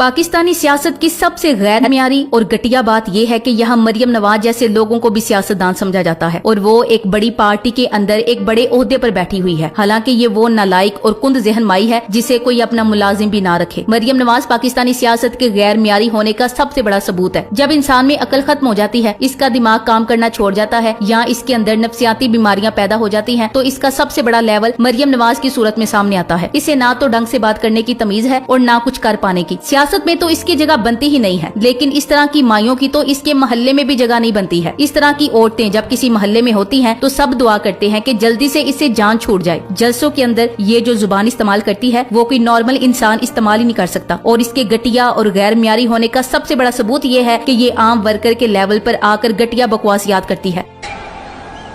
पाकिस्तानी सियासत की सबसे गैर मियारी और घटिया बात यह है कि यहाँ मरियम नवाज जैसे लोगों को भी सियासतदान समझा जाता है और वो एक बड़ी पार्टी के अंदर एक बड़े ओहदे पर बैठी हुई है। हालांकि ये वो नालायक और कुंद ज़हन माई है जिसे कोई अपना मुलाजिम भी ना रखे। मरियम नवाज पाकिस्तानी सियासत के गैर मियारी होने का सबसे बड़ा सबूत है। जब इंसान में अकल खत्म हो जाती है, इसका दिमाग काम करना छोड़ जाता है या इसके अंदर नफ्सियाती बीमारियां पैदा हो जाती हैं, तो इसका सबसे बड़ा लेवल मरियम नवाज की सूरत में सामने आता है। इसे ना तो ढंग से बात करने की तमीज है और ना कुछ कर पाने की। सियासत में तो इसकी जगह बनती ही नहीं है, लेकिन इस तरह की माइयों की तो इसके मोहल्ले में भी जगह नहीं बनती है। इस तरह की औरतें जब किसी मोहल्ले में होती हैं तो सब दुआ करते हैं कि जल्दी से इससे जान छूट जाए। जलसों के अंदर ये जो जुबान इस्तेमाल करती है वो कोई नॉर्मल इंसान इस्तेमाल ही नहीं कर सकता और इसके घटिया और गैर मियारी होने का सबसे बड़ा सबूत ये है कि ये आम वर्कर के लेवल पर आकर घटिया बकवास याद करती है।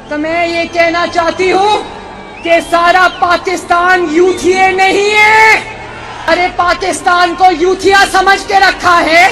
तो मैं ये कहना चाहती हूँ कि सारा पाकिस्तान यूथिया नहीं है। अरे पाकिस्तान को यूथिया समझ के रखा है।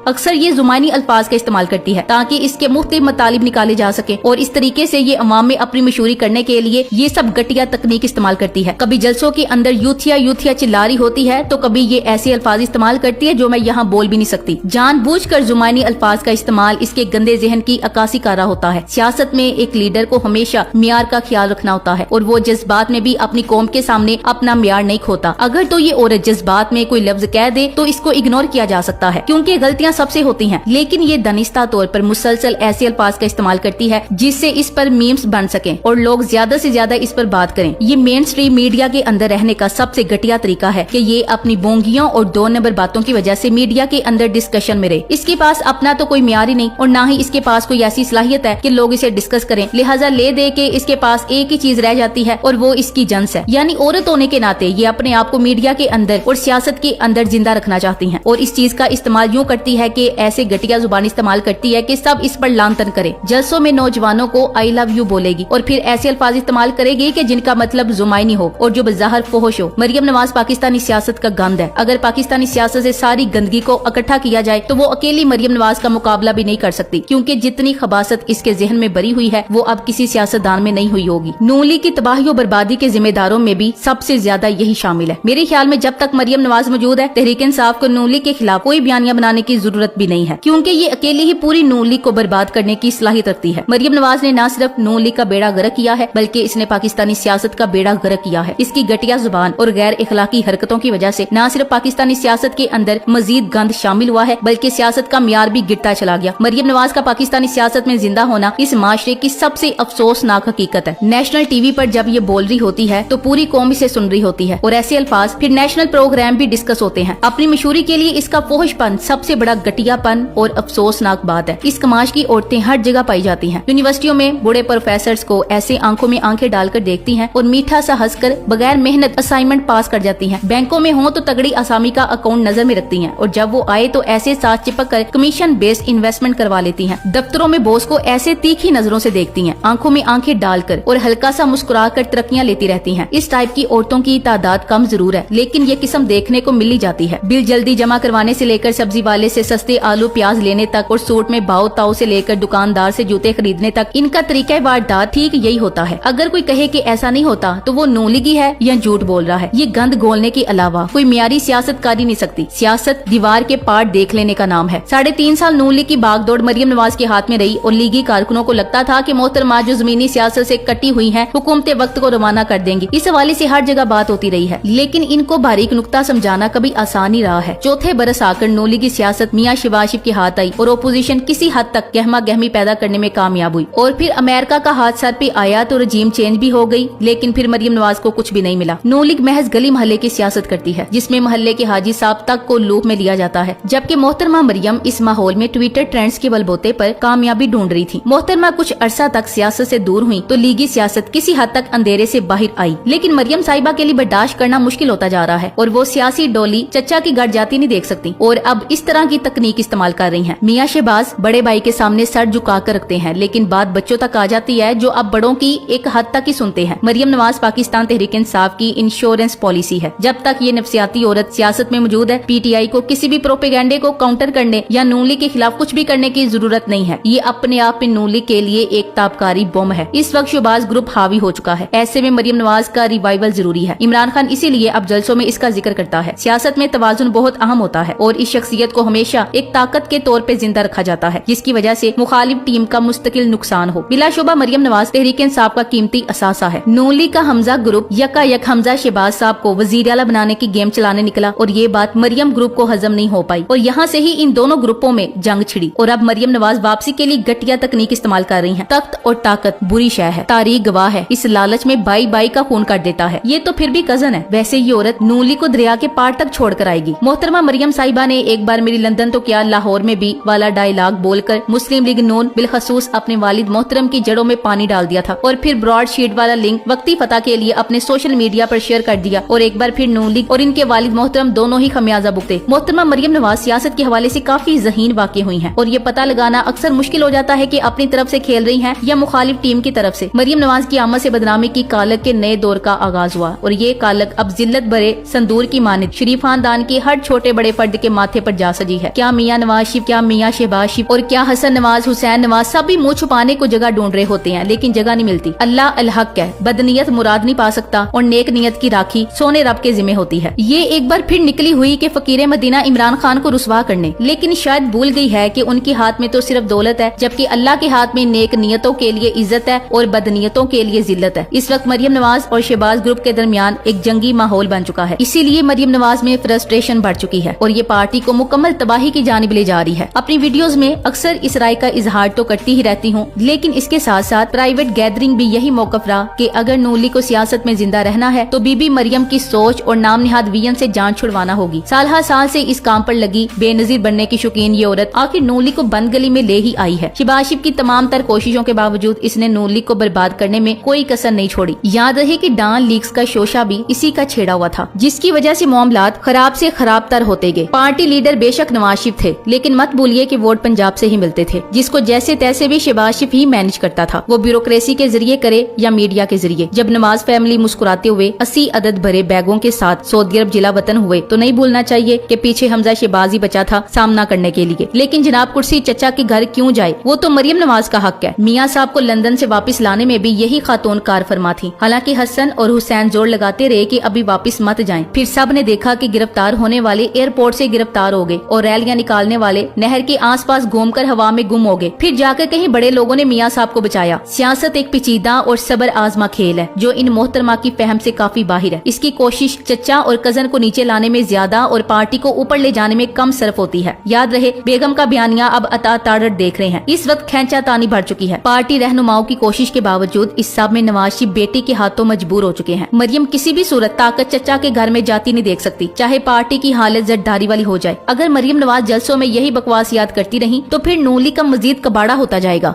अक्सर ये जुबानी अल्फाज का इस्तेमाल करती है ताकि इसके मुख्तलिफ मतालिब निकाले जा सके और इस तरीके से ये अवाम में अपनी मशहूरी करने के लिए ये सब घटिया तकनीक इस्तेमाल करती है। कभी जलसों के अंदर यूथिया यूथिया चिल्ला रही होती है तो कभी ये ऐसे अल्फाज इस्तेमाल करती है जो मैं यहाँ बोल भी नहीं सकती। जानबूझकर जुबानी अल्फाज का इस्तेमाल इसके गंदे जहन की अक्कासी कर रहा होता है। सियासत में एक लीडर को हमेशा मियार का ख्याल रखना होता है और वो जज्बात में भी अपनी कौम के सामने अपना मियार नहीं खोता। अगर तो ये औरत जज्बात में कोई लफ्ज कह दे तो इसको इग्नोर किया जा सकता है क्योंकि गलतियां सबसे होती हैं, लेकिन ये दानिस्ता तौर पर मुसलसल ऐसे अल्फाज का इस्तेमाल करती है जिससे इस पर मीम्स बन सकें और लोग ज्यादा से ज्यादा इस पर बात करें। ये मेन स्ट्रीम मीडिया के अंदर रहने का सबसे घटिया तरीका है कि ये अपनी बोंगियों और 2 नंबर बातों की वजह से मीडिया के अंदर डिस्कशन में रहे। इसके पास अपना तो कोई मियार ही नहीं और ना ही इसके पास कोई ऐसी सलाहियत है कि लोग इसे डिस्कस करें। लिहाजा ले दे के इसके पास एक ही चीज रह जाती है और वो इसकी जंस है। यानी औरत होने के नाते ये अपने आप को मीडिया के अंदर और सियासत के अंदर जिंदा रखना चाहती है और इस चीज का इस्तेमाल यूँ करती है कि ऐसे घटिया जुबान इस्तेमाल करती है कि सब इस पर लांतन करे। जलसों में नौजवानों को आई लव यू बोलेगी और फिर ऐसे अल्फाज इस्तेमाल करेगी कि जिनका मतलब जुमाइनी हो और जो बज़ाहिर फुहश हो। मरियम नवाज पाकिस्तानी सियासत का गंद है। अगर पाकिस्तानी सियासत से सारी गंदगी को इकट्ठा किया जाए तो वो अकेली मरियम नवाज का मुकाबला भी नहीं कर सकती क्योंकि जितनी खबासत इसके जहन में भरी हुई है वो अब किसी सियासतदान में नहीं हुई होगी। नून लीग की तबाही और बर्बादी के जिम्मेदारों में भी सबसे ज्यादा यही शामिल है। मेरे ख्याल में जब तक मरियम नवाज मौजूद है तहरीक इंसाफ को नून लीग के खिलाफ कोई बयानिया बनाने की जरूरत भी नहीं है क्योंकि ये अकेली ही पूरी नून लीग को बर्बाद करने की सलाहियत रखती है। मरियम नवाज ने न सिर्फ नून लीग का बेड़ा गर्क किया है बल्कि इसने पाकिस्तानी सियासत का बेड़ा गर्क किया है। इसकी घटिया जुबान और गैर इखलाकी हरकतों की वजह से न सिर्फ पाकिस्तानी सियासत के अंदर मजीद गंद शामिल हुआ है बल्कि सियासत का मियार भी गिरता चला गया। मरियम नवाज का पाकिस्तानी सियासत में जिंदा होना इस माशरे की सबसे अफसोसनाक हकीकत है। नेशनल टीवी पर जब ये बोल रही होती है तो पूरी कौम इसे सुन रही होती है और ऐसे अल्फाज फिर नेशनल प्रोग्राम भी डिस्कस होते हैं। अपनी मशहूरी के लिए इसका फोहशपन सबसे बड़ा घटियापन और अफसोसनाक बात है। इस कमाश की औरतें हर जगह पाई जाती हैं। यूनिवर्सिटियों में बूढ़े प्रोफेसर्स को ऐसे आंखों में आंखें डालकर देखती हैं और मीठा सा हंसकर बगैर मेहनत असाइनमेंट पास कर जाती हैं। बैंकों में हो तो तगड़ी आसामी का अकाउंट नजर में रखती हैं और जब वो आए तो ऐसे साथ चिपक कर कमीशन बेस्ड इन्वेस्टमेंट करवा लेती हैं। दफ्तरों में बॉस को ऐसे तीखी नजरों से देखती हैं, आंखों में आंखें डालकर और हल्का सा मुस्कुरा कर तरक्कियां लेती रहती हैं। इस टाइप की औरतों की तादाद कम जरूर है लेकिन ये किस्म देखने को मिल ही जाती है। बिल जल्दी जमा करवाने से लेकर सब्जी वाले से सस्ते आलू प्याज लेने तक और सूट में भाव ताव से लेकर दुकानदार से जूते खरीदने तक इनका तरीका वारदात ठीक यही होता है। अगर कोई कहे कि ऐसा नहीं होता तो वो नून लीगी है या झूठ बोल रहा है। ये गंद घोलने के अलावा कोई मियारी सियासत कर ही नहीं सकती। सियासत दीवार के पार्ट देख लेने का नाम है। 3.5 साल नून लीग की बागदौड़ मरियम नवाज के हाथ में रही और लीगी कारकुनों को लगता था कि मोहतरमा जो जमीनी सियासत से कटी हुई है हुकूमत वक्त को रवाना कर देंगी। इस हवाले से हर जगह बात होती रही है लेकिन इनको बारीक नुक्ता समझाना कभी आसान ही रहा है। चौथे बरस आकर नून लीग की सियासत मियां शहबाज शरीफ के हाथ आई और ओपोजिशन किसी हद तक गहमा गहमी पैदा करने में कामयाब हुई और फिर अमेरिका का हाथ सर पे आया तो रजीम चेंज भी हो गई लेकिन फिर मरियम नवाज को कुछ भी नहीं मिला। नून लीग महज गली मोहल्ले की सियासत करती है जिसमें मोहल्ले के हाजी साहब तक को लूप में लिया जाता है जबकि मोहतरमा मरियम इस माहौल में ट्विटर ट्रेंड्स के बलबूते पर कामयाबी ढूंढ रही थी। मोहतरमा कुछ अरसा तक सियासत से दूर हुई तो लीगी सियासत किसी हद तक अंधेरे से बाहर आई लेकिन मरियम साहिबा के लिए बर्दाश्त करना मुश्किल होता जा रहा है और वो सियासी डोली चचा की घर जाती नहीं देख सकती और अब इस तरह की तकनीक इस्तेमाल कर रही हैं। मियां शहबाज बड़े भाई के सामने सर झुका कर रखते हैं, लेकिन बात बच्चों तक आ जाती है जो अब बड़ों की एक हद तक ही सुनते हैं। मरियम नवाज पाकिस्तान तहरीक इंसाफ की इंश्योरेंस पॉलिसी है। जब तक ये नफसियाती औरत सियासत में मौजूद है, पीटीआई को किसी भी प्रोपेगेंडे को काउंटर करने या नून लीग के खिलाफ कुछ भी करने की जरूरत नहीं है। ये अपने आप में नून लीग के लिए एक ताबकारी बम है। इस वक्त शहबाज ग्रुप हावी हो चुका है। ऐसे में मरियम नवाज का रिवाइवल जरूरी है। इमरान खान इसीलिए अब जलसों में इसका जिक्र करता है। सियासत में तवाजुन बहुत अहम होता है और इस शख्सियत को हमेशा एक ताकत के तौर पे जिंदा रखा जाता है, जिसकी वजह से मुखालिफ टीम का मुस्तकिल नुकसान हो। बिलाशुबा मरियम नवाज तहरीक इंसाफ का कीमती असासा है। नून लीग का हमजा ग्रुप यकायक हमजा शहबाज साहब को वजीर आला बनाने की गेम चलाने निकला और ये बात मरियम ग्रुप को हजम नहीं हो पाई और यहाँ से ही इन दोनों ग्रुपों में जंग छिड़ी और अब मरियम नवाज वापसी के लिए घटिया तकनीक इस्तेमाल कर रही हैं। तख्त और ताकत बुरी शय है, तारीख गवाह है। इस लालच में बाई बाई का खून काट देता है। ये तो फिर भी कजन है। वैसे ये औरत नून लीग को दरिया के पार तक छोड़ कर आएगी। मोहतरमा मरियम साहिबा ने एक बार मेरी लंदन तो क्या लाहौर में भी वाला डायलॉग बोलकर मुस्लिम लीग नून बिलखसूस अपने वालिद मोहतरम की जड़ों में पानी डाल दिया था और फिर ब्रॉड शीट वाला लिंक वक्ती फतह के लिए अपने सोशल मीडिया पर शेयर कर दिया और एक बार फिर नून लीग और इनके वालिद मोहतरम दोनों ही खमियाजा भुगते। मोहतरमा मरियम नवाज सियासत के हवाले से काफी ज़हीन वाक़ई हुई हैं और ये पता लगाना अक्सर मुश्किल हो जाता है कि अपनी तरफ से खेल रही हैं या मुखालिफ टीम की तरफ से। मरियम नवाज की आमद से बदनामी की कालक के नए दौर का आगाज हुआ और ये कालक अब जिल्लत भरे संदूर की मानित शरीफ खानदान के हर छोटे बड़े फर्द के माथे पर जा सजी है। क्या मियां नवाज शरीफ, क्या मियां शहबाज शरीफ और क्या हसन नवाज, हुसैन नवाज सब भी मुंह छुपाने को जगह ढूंढ रहे होते हैं, लेकिन जगह नहीं मिलती। अल्लाह अल हक है, बदनीयत मुराद नहीं पा सकता और नेक नियत की राखी सोने रब के जिम्मे होती है। ये एक बार फिर निकली हुई कि फकीर मदीना इमरान खान को रुसवा करने, लेकिन शायद भूल गई है कि उनके हाथ में तो सिर्फ दौलत है, जबकि अल्लाह के हाथ में नेक नियतों के लिए इज्जत है और बदनीयतों के लिए जिल्लत है। इस वक्त मरियम नवाज और शहबाज ग्रुप के दरमियान एक जंगी माहौल बन चुका है। इसीलिए मरियम नवाज में फ्रस्ट्रेशन बढ़ चुकी है और ये पार्टी को मुकम्मल तबाही की जानिब ले जा रही है। अपनी वीडियोस में अक्सर इस राय का इजहार तो करती ही रहती हूँ, लेकिन इसके साथ साथ प्राइवेट गैदरिंग भी यही मौकफ रहा कि अगर नून लीग को सियासत में जिंदा रहना है तो बीबी मरियम की सोच और नाम निहाद विजन से जान छुड़वाना होगी। साल हर साल से इस काम पर लगी बेनजीर बनने की शौकीन ये औरत आखिर नून लीग को बंद गली में ले ही आई है। शहबाज शरीफ की तमाम तर कोशिशों के बावजूद इसने नून लीग को बर्बाद करने में कोई कसर नहीं छोड़ी। याद रहे कि डान लीग्स का शोशा भी इसी का छेड़ा हुआ था, जिसकी वजह से मामलात खराब से खराब तर होते गए। पार्टी लीडर बेशक नवाज शरीफ थे, लेकिन मत भूलिए कि वोट पंजाब से ही मिलते थे, जिसको जैसे तैसे भी शहबाज शरीफ ही मैनेज करता था, वो ब्यूरोक्रेसी के जरिए करे या मीडिया के जरिए। जब नवाज फैमिली मुस्कुराते हुए 80 अदद भरे बैगों के साथ सऊदी अरब जिला वतन हुए तो नहीं भूलना चाहिए कि पीछे हमजा शहबाज ही बचा था सामना करने के लिए। लेकिन जनाब कुर्सी चचा के घर क्यों जाए, वो तो मरियम नवाज का हक है। मियां साहब को लंदन से वापस लाने में भी यही खातून कार फरमा थी। हालांकि हसन और हुसैन जोर लगाते रहे कि अभी वापस मत जाएं। फिर सब ने देखा कि गिरफ्तार होने वाले एयरपोर्ट से गिरफ्तार हो गए और रैलियां निकालने वाले नहर के आसपास घूमकर हवा में गुम हो गए। फिर जाकर कहीं बड़े लोगों ने मियां साहब को बचाया। सियासत एक पेचीदा और सबर आजमा खेल है जो इन मोहतरमा की फहम से काफी बाहर है। इसकी कोशिश चचा और कजन को नीचे लाने में ज्यादा और पार्टी को ऊपर ले जाने में कम सरफ होती है। याद रहे बेगम का बयानिया अब अता ताड़ट देख रहे हैं। इस वक्त खैंचा तानी बढ़ चुकी है। पार्टी रहनुमाओं की कोशिश के बावजूद इस सब में नवाज शरीफ बेटी के हाथों मजबूर हो चुके हैं। मरियम किसी भी सूरत ताकत चचा के घर में जाती नहीं देख सकती, चाहे पार्टी की हालत जरदारी वाली हो जाए। अगर मरियम नवाज जलसों में यही बकवास याद करती रही तो फिर नून लीग का मजीद कबाड़ा होता जाएगा।